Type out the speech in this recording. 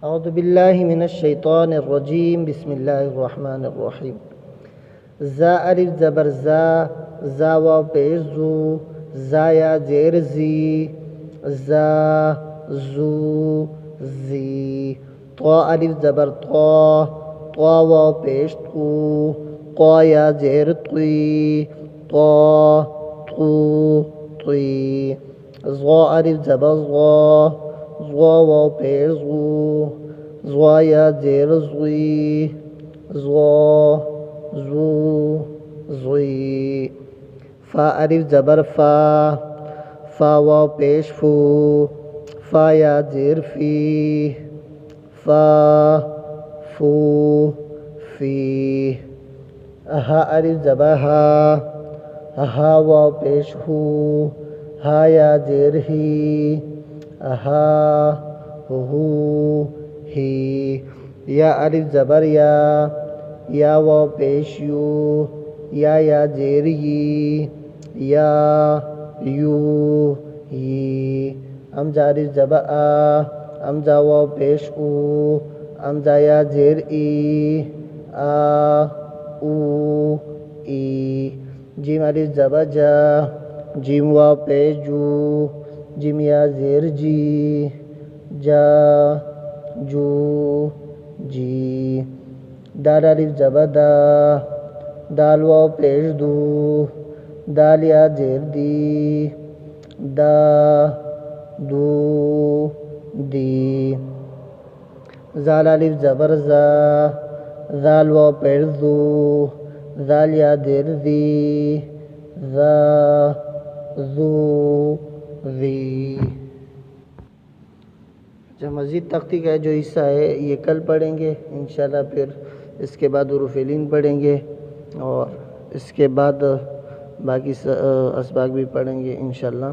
औज़ु बिल्लाहि मिनश्शैतानिर्रजीम बिस्मिल्लाहिर्रहमानिर्रहीम। ज़ा अलिफ ज़बर ज़ा वाव पेश ज़ू, ज़ा या ज़ेर ज़ी, ज़ा ज़ू ज़ी। ता अलिफ ज़बर ता वाव पेश तू, क़ा या ज़ेर तुई, ता तू तुई। ज़ा अलिफ ज़बर ज़ा वाव पेश ज़ू, ज़ा या ज़ेर ज़ुई, ज़ा ज़ू ज़ुई। फ़ा अलिफ ज़बर फ़ा वाव पेश फ़ू, फ़ा या ज़ेर फ़ी, फ़ा फ़ू फ़ी। हा अलिफ ज़बर हा वाव पेश हू, हा या ज़ेर ही, हा हू ही। या अलिफ ज़बर या वाव पेश यू, या ज़ेर यी, या यू ही। हमज़ा अलिफ ज़बर हमज़ा वाव पेश ऊ, हमज़ा या ज़ेर ई, ऊ ई। जीम अलिफ ज़बर जीम वाव पेश जू, जिम या ज़ेर जी, जा जू जी। दाल अलिफ ज़बर दाल वाव पेश दू, दाल या ज़ेर दी, दा दू दी। ज़ाल अलिफ ज़बर ज़ाल वाव पेश ज़ू, ज़ाल या ज़ेर ज़ी, ज़ा ज़ू ज़ी। जो मज़ीद तख्ती का जो हिस्सा है ये कल पढ़ेंगे इंशाल्लाह। फिर इसके बाद हुरूफ़-ए-लिन पढ़ेंगे और इसके बाद बाकी असबाक भी पढ़ेंगे इंशाल्लाह।